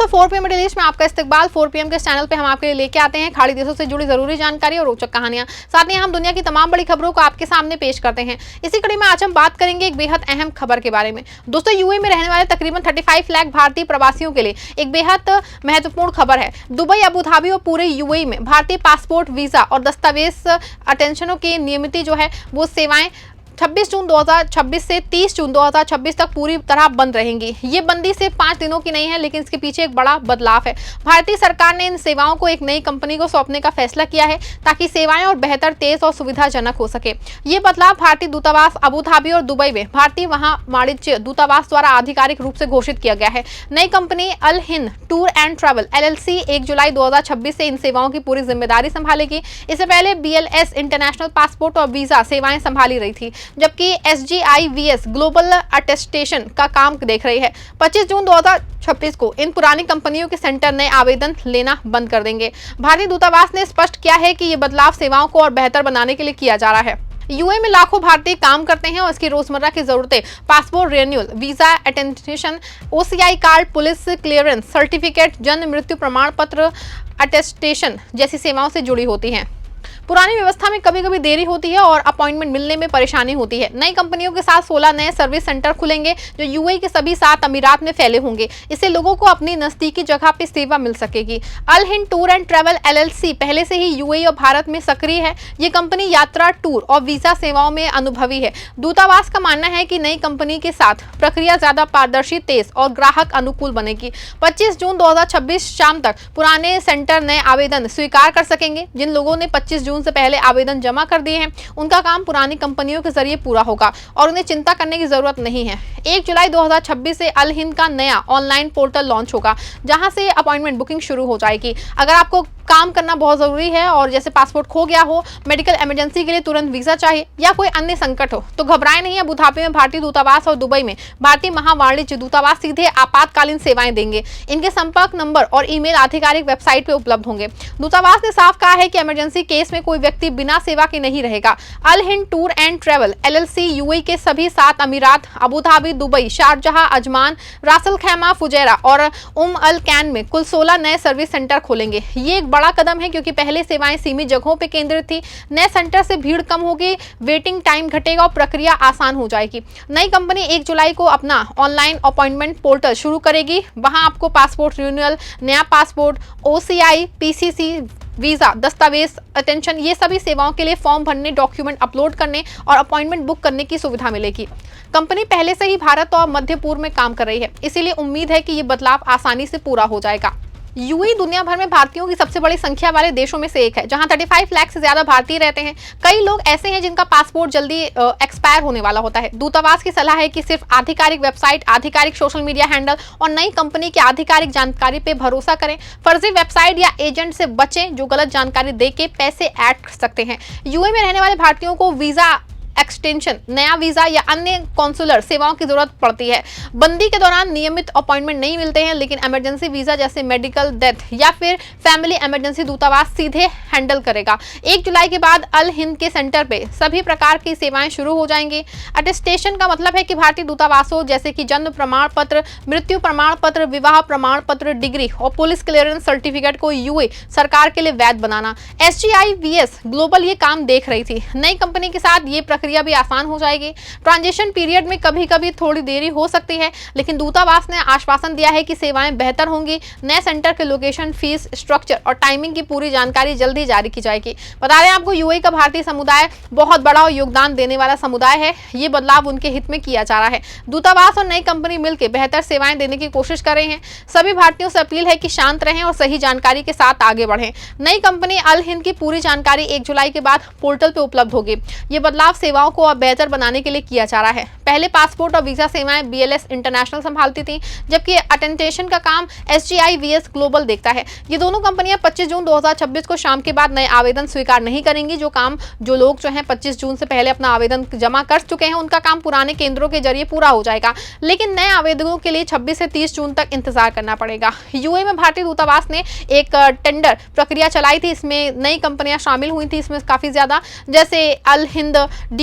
दोस्तों 4 PM middle east में आपका इस्तकबाल। 4 PM के चैनल पे हम आपके लिए लेके आते हैं खाड़ी देशों से जुड़ी जरूरी जानकारी और रोचक कहानियां। साथ ही हम दुनिया की तमाम बड़ी खबरों को आपके सामने पेश करते हैं। इसी कड़ी में आज हम बात करेंगे एक बेहद अहम खबर के बारे में। दोस्तों यूएई में रहने वाले तकरीबन 35 लाख भारतीय प्रवासियों के लिए एक बेहद महत्वपूर्ण खबर है। दुबई, अबू धाबी और पूरे यूएई में भारतीय पासपोर्ट, वीजा और दस्तावेज अटेंशनों की नियमित जो है वो सेवाएं 26 जून 2026 से 30 जून 2026 तक पूरी तरह बंद रहेंगी। ये बंदी सिर्फ 5 दिनों की नहीं है, लेकिन इसके पीछे एक बड़ा बदलाव है। भारतीय सरकार ने इन सेवाओं को एक नई कंपनी को सौंपने का फैसला किया है ताकि सेवाएं और बेहतर, तेज और सुविधाजनक हो सके। ये बदलाव भारतीय दूतावास अबू धाबी और दुबई में भारतीय वाणिज्य दूतावास द्वारा आधिकारिक रूप से घोषित किया गया है। नई company Al Hind tour and travel LLC 1 जुलाई 2026 से इन सेवाओं की पूरी जिम्मेदारी संभालेगी। इससे पहले BLS इंटरनेशनल पासपोर्ट और वीजा सेवाएं संभाली रही थी, जबकि SGIVS ग्लोबल अटेस्टेशन का काम देख रही है। 25 जून 2026 को इन पुरानी कंपनियों के सेंटर नए आवेदन लेना बंद कर देंगे। भारतीय दूतावास ने स्पष्ट किया है कि ये बदलाव सेवाओं को और बेहतर बनाने के लिए किया जा रहा है। यूएई में लाखों भारतीय काम करते हैं और इसकी रोजमर्रा की जरूरतें passport renewal, visa attention, OCI card, police clearance certificate, जन्म मृत्यु प्रमाण पत्र अटेस्टेशन जैसी सेवाओं से जुड़ी होती हैं। पुरानी व्यवस्था में कभी कभी देरी होती है और अपॉइंटमेंट मिलने में परेशानी होती है। नई कंपनियों के साथ 16 नए सर्विस सेंटर खुलेंगे जो यूएई के सभी 7 अमीरात में फैले होंगे। इससे लोगों को अपनी नजदीकी जगह पे सेवा मिल सकेगी। Al Hind tour and travel LLC पहले से ही यूएई और भारत में सक्रिय है। ये कंपनी यात्रा, टूर और वीजा सेवाओं में अनुभवी है। दूतावास का मानना है कि नई कंपनी के साथ प्रक्रिया ज्यादा पारदर्शी, तेज और ग्राहक अनुकूल बनेगी। 25 जून 2026 शाम तक पुराने सेंटर नए आवेदन स्वीकार कर सकेंगे। जिन लोगों ने 25 जून से पहले आवेदन जमा कर दिए हैं, उनका काम पुरानी कंपनियों के जरिए पूरा होगा और उन्हें चिंता करने की जरूरत नहीं है। 1 जुलाई 2026 से अल हिंद का नया ऑनलाइन पोर्टल लॉन्च होगा, जहां से अपॉइंटमेंट बुकिंग शुरू हो जाएगी। अगर आपको काम करना बहुत जरूरी है और जैसे पासपोर्ट खो गया हो, मेडिकल इमरजेंसी के लिए तुरंत वीजा चाहिए या कोई अन्य संकट हो, तो घबराएं नहीं। अबू धाबी में भारतीय दूतावास और दुबई में भारतीय महावाणिज्य दूतावास सीधे आपातकालीन सेवाएं देंगे। इनके संपर्क नंबर और ईमेल आधिकारिक वेबसाइट पे उपलब्ध होंगे। दूतावास ने साफ कहा है कि इमरजेंसी केस में कोई व्यक्ति बिना सेवा के नहीं रहेगा। Al Hind tour and travel LLC UAE के सभी 7 अमीरात Abu Dhabi, Dubai, Sharjah, Ajman, Ras al Khaimah, Fujairah और अल कैन में कुल 16 नए सर्विस सेंटर खोलेंगे। ये एक बड़ा कदम है क्योंकि पहले सेवाएं सीमित जगहों पे केंद्रित थी। नए सेंटर से भीड़ कम होगी, वेटिंग टाइम घटेगा और प्रक्रिया आसान हो जाएगी। नई कंपनी 1 जुलाई को अपना ऑनलाइन अपॉइंटमेंट पोर्टल शुरू करेगी। वहां आपको पासपोर्ट रिन्यूअल, नया पासपोर्ट, OCI, PCC, वीजा, दस्तावेज अटेंशन, ये सभी सेवाओं के लिए फॉर्म भरने, डॉक्यूमेंट अपलोड करने और अपॉइंटमेंट बुक करने की सुविधा मिलेगी। कंपनी पहले से ही भारत और मध्य पूर्व में काम कर रही है, इसीलिए उम्मीद है कि ये बदलाव आसानी से पूरा हो जाएगा। यूएई दुनिया भर में भारतीयों की सबसे बड़ी संख्या वाले देशों में से एक है, जहां 35 लाख से ज्यादा भारतीय रहते हैं। कई लोग ऐसे हैं जिनका पासपोर्ट जल्दी एक्सपायर होने वाला होता है। दूतावास की सलाह है कि सिर्फ आधिकारिक वेबसाइट, आधिकारिक सोशल मीडिया हैंडल और नई कंपनी की आधिकारिक जानकारी पे भरोसा करें। फर्जी वेबसाइट या एजेंट से बचें जो गलत जानकारी देके पैसे ऐड कर सकते हैं। यूएई में रहने वाले भारतीयों को वीजा एक्सटेंशन, नया वीजा या अन्य कॉन्सुलर सेवाओं की जरूरत पड़ती है। बंदी के दौरान नियमित अपॉइंटमेंट नहीं मिलते हैं, लेकिन इमरजेंसी वीजा जैसे मेडिकल, डेथ या फिर फैमिली इमरजेंसी दूतावास सीधे हैंडल करेगा। 1 जुलाई के बाद अल हिंद के सेंटर पे सभी प्रकार की सेवाएं शुरू हो जाएंगी। अटेस्टेशन का मतलब है कि भारतीय दूतावासों जैसे कि जन्म प्रमाण पत्र, मृत्यु प्रमाण पत्र, विवाह प्रमाण पत्र, डिग्री और पुलिस क्लियरेंस सर्टिफिकेट को यूएई सरकार के लिए वैध बनाना। SGIVS ग्लोबल ये काम देख रही थी। नई कंपनी के साथ ये प्रक्रिया भी आसान हो जाएगी। ट्रांजिशन पीरियड में कभी कभी थोड़ी देरी हो सकती है, लेकिन दूतावास ने आश्वासन दिया है कि सेवाएं बेहतर होंगी। नए सेंटर के लोकेशन, फीस स्ट्रक्चर और टाइमिंग की पूरी जानकारी जल्दी जारी की जाएगी। बता दें आपको, यूएई का भारतीय समुदाय बहुत बड़ा और योगदान देने वाला समुदाय है। ये बदलाव उनके हित में किया जा रहा है। दूतावास और नई कंपनी मिलकर बेहतर सेवाएं देने की कोशिश कर रहे हैं। सभी भारतीयों से अपील है कि शांत रहें और सही जानकारी के साथ आगे बढ़ें। नई कंपनी अल हिंद की पूरी जानकारी 1 जुलाई के बाद पोर्टल पे उपलब्ध होगी। ये बदलाव सेवाओं को और बेहतर बनाने के लिए किया जा रहा है। पहले पासपोर्ट और वीजा सेवाएं BLS इंटरनेशनल संभालती थी, जबकि अटेंटेशन का काम SGIVS ग्लोबल देखता है। ये दोनों कंपनियां 25 जून 2026 को शाम के बाद नए आवेदन स्वीकार नहीं करेंगी। जो लोग जो हैं 25 जून से पहले अपना आवेदन जमा कर चुके हैं, उनका काम पुराने केंद्रों के जरिए पूरा हो जाएगा, लेकिन नए आवेदकों के लिए 26 से 30 जून तक इंतजार करना पड़ेगा। यूएई में भारतीय दूतावास ने एक टेंडर प्रक्रिया चलाई थी। इसमें नई कंपनियां शामिल हुई थी, इसमें काफी ज्यादा, जैसे Al Hind,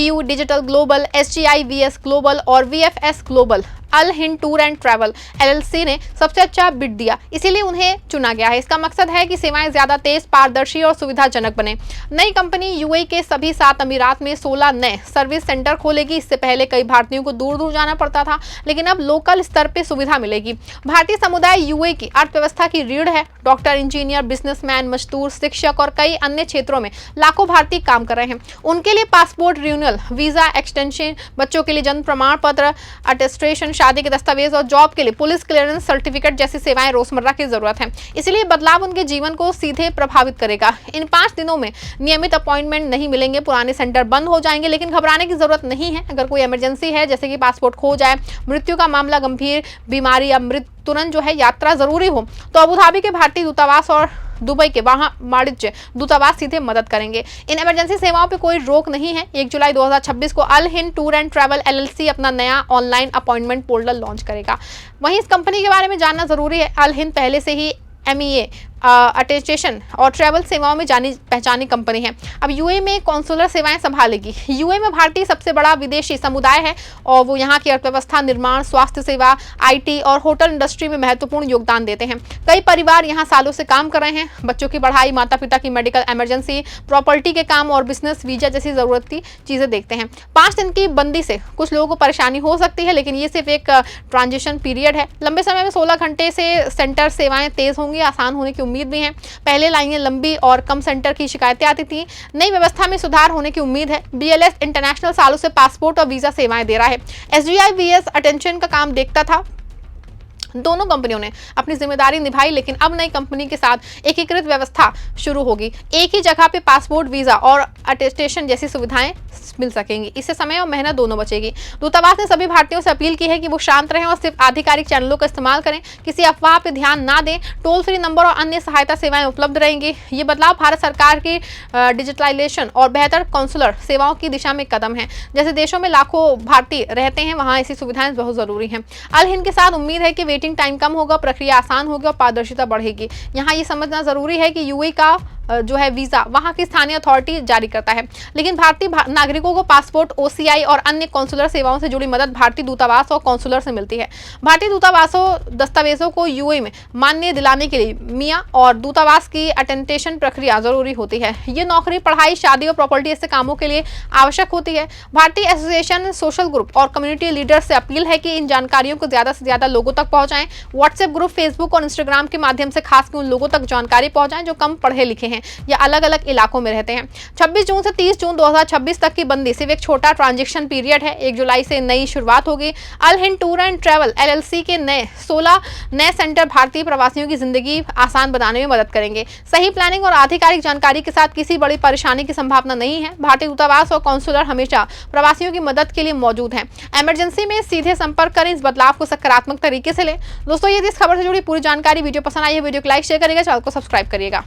EU digital global, SGIVS global और VFS global Al Hind tour and travel LLC ने सबसे अच्छा बिड दिया, इसीलिए उन्हें चुना गया है। इसका मकसद है कि सेवाएं ज्यादा तेज, पारदर्शी और सुविधाजनक बने। नई कंपनी UAE के सभी 7 अमीरात में 16 नए सर्विस सेंटर खोलेगी। इससे पहले कई भारतीयों को दूर दूर जाना पड़ता था, लेकिन अब लोकल स्तर पर सुविधा मिलेगी। भारतीय समुदाय UAE की अर्थव्यवस्था की रीढ़ है। डॉक्टर, इंजीनियर, बिजनेसमैन, मजदूर, शिक्षक और कई अन्य क्षेत्रों में लाखों भारतीय काम कर रहे हैं। उनके लिए पासपोर्ट रिन्यूअल, वीजा एक्सटेंशन, बच्चों के लिए जन्म प्रमाण पत्र, अटेस्टेशन, शादी के दस्तावेज और जॉब के लिए पुलिस क्लियरेंस सर्टिफिकेट जैसी सेवाएं रोजमर्रा की जरूरत है। इसलिए बदलाव उनके जीवन को सीधे प्रभावित करेगा। इन 5 दिनों में नियमित अपॉइंटमेंट नहीं मिलेंगे, पुराने सेंटर बंद हो जाएंगे, लेकिन घबराने की जरूरत नहीं है। अगर कोई इमरजेंसी है, जैसे कि पासपोर्ट खो जाए, मृत्यु का मामला, गंभीर बीमारी या मृत्यु तुरंत यात्रा जरूरी हो, तो अबू धाबी के भारतीय दूतावास और दुबई के वाणिज्य दूतावास सीधे मदद करेंगे। इन इमरजेंसी सेवाओं पे कोई रोक नहीं है। 1 जुलाई 2026 को Al Hind tour and travel LLC अपना नया ऑनलाइन अपॉइंटमेंट पोर्टल लॉन्च करेगा। वहीं इस कंपनी के बारे में जानना जरूरी है। अल हिंद पहले से ही MEA अटेस्टेशन और ट्रैवल सेवाओं में जानी पहचानी कंपनी है। अब UAE में कॉन्सुलर सेवाएं संभालेगी। UAE में भारतीय सबसे बड़ा विदेशी समुदाय है और वो यहाँ की अर्थव्यवस्था, निर्माण, स्वास्थ्य सेवा, IT और होटल इंडस्ट्री में महत्वपूर्ण योगदान देते हैं। कई परिवार यहाँ सालों से काम कर रहे हैं। बच्चों की पढ़ाई, माता पिता की मेडिकल इमरजेंसी, प्रॉपर्टी के काम और बिजनेस वीजा जैसी जरूरत की चीजें देखते हैं। 5 दिन की बंदी से कुछ लोगों को परेशानी हो सकती है, लेकिन ये सिर्फ एक ट्रांजिशन पीरियड है। लंबे समय में 16 घंटे से सेंटर सेवाएं तेज होंगी, आसान होने की उम्मीद भी है। पहले लाइनें लंबी और कम सेंटर की शिकायतें आती थी। नई व्यवस्था में सुधार होने की उम्मीद है। BLS इंटरनेशनल सालों से पासपोर्ट और वीजा सेवाएं दे रहा है। SGIVS अटेंशन का काम देखता था। दोनों कंपनियों ने अपनी जिम्मेदारी निभाई, लेकिन अब नई कंपनी के साथ एकीकृत व्यवस्था शुरू होगी। एक ही जगह पे पासपोर्ट, वीजा और अटेस्टेशन जैसी सुविधाएं मिल सकेंगी। इससे समय और मेहनत दोनों बचेगी। दूतावास ने सभी भारतीयों से अपील की है कि वो शांत रहें और सिर्फ आधिकारिक चैनलों का इस्तेमाल करें। किसी अफवाह पर ध्यान ना दें। टोल फ्री नंबर और अन्य सहायता सेवाएं उपलब्ध रहेंगी। ये बदलाव भारत सरकार की डिजिटलाइजेशन और बेहतर कॉन्सुलर सेवाओं की दिशा में कदम है। जैसे देशों में लाखों भारतीय रहते हैं, वहाँ ऐसी सुविधाएं बहुत जरूरी हैं। अल हिंद के साथ उम्मीद है कि वेटिंग टाइम कम होगा, प्रक्रिया आसान होगी और पारदर्शिता बढ़ेगी। यहाँ ये समझना जरूरी है कि UAE का जो है वीजा वहां की स्थानीय अथॉरिटी जारी करता है, लेकिन भारतीय नागरिकों को पासपोर्ट, OCI और अन्य कॉन्सुलर सेवाओं से जुड़ी मदद भारतीय दूतावास और कॉन्सुलर से मिलती है। भारतीय दूतावासों दस्तावेजों को UAE में मान्य दिलाने के लिए मिया और दूतावास की अटेस्टेशन प्रक्रिया जरूरी होती है। ये नौकरी, पढ़ाई, शादी और प्रॉपर्टी ऐसे कामों के लिए आवश्यक होती है। भारतीय एसोसिएशन, सोशल ग्रुप और कम्युनिटी लीडर से अपील है कि इन जानकारियों को ज्यादा से ज्यादा लोगों तक पहुंचाएं। व्हाट्सएप ग्रुप, फेसबुक और इंस्टाग्राम के माध्यम से खासकर उन लोगों तक जानकारी पहुंचाएं जो कम पढ़े लिखे हैं या अलग अलग इलाकों में रहते हैं। 26 जून से 30 जून 2026 तक की बंदी सिर्फ एक छोटा ट्रांजिशन पीरियड है। 1 जुलाई से नई शुरुआत होगी। Al Hind tour and travel LLC के 16 नए सेंटर भारतीय प्रवासियों की जिंदगी आसान बनाने में मदद करेंगे। सही प्लानिंग और आधिकारिक जानकारी के साथ किसी बड़ी परेशानी की संभावना नहीं है। भारतीय दूतावास और कॉन्सुलर हमेशा प्रवासियों की मदद के लिए मौजूद हैं। इमरजेंसी में सीधे संपर्क करें। इस बदलाव को सकारात्मक तरीके से लें। दोस्तों, यदि इस खबर से जुड़ी पूरी जानकारी वीडियो पसंद आई है, वीडियो को लाइक शेयर करिएगा, चैनल को सब्सक्राइब करिएगा।